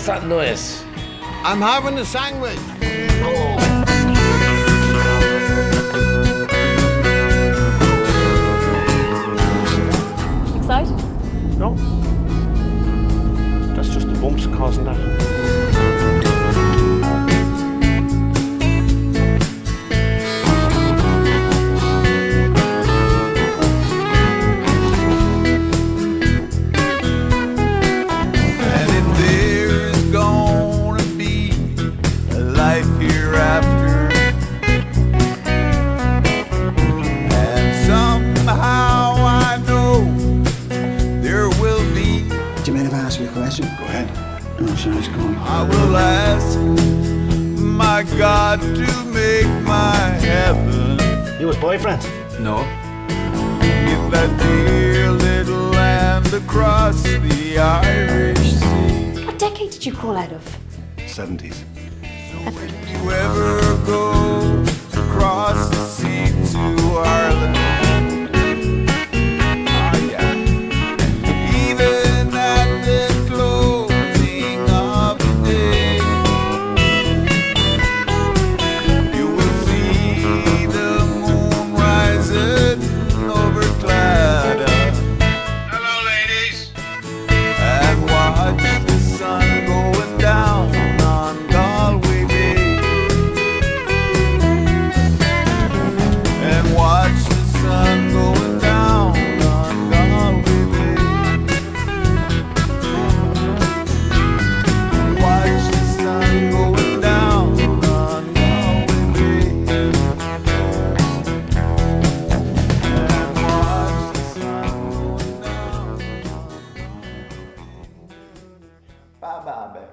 What's that noise? I'm having a sandwich. Excited? No. That's just the bumps causing that. And if there is gonna be a life hereafter, and somehow I know there will be, Do you mind if I ask you a question? Go ahead. No, sure, it's going. I will ask my God to make my heaven. You his boyfriend? No. If that dear little land across the Irish Sea. What decade did you call out of? 70s. When you ever go across the sea to Ireland, yeah. Even at the closing of the day, you will see the moon rising over Claddagh. Hello, ladies. And watch the sun going down on Galway Bay. And watch the sun going down on Galway Bay. Watch the sun going down on Galway Bay. And watch the sun going down on Galway Bay. Bye bye, baby.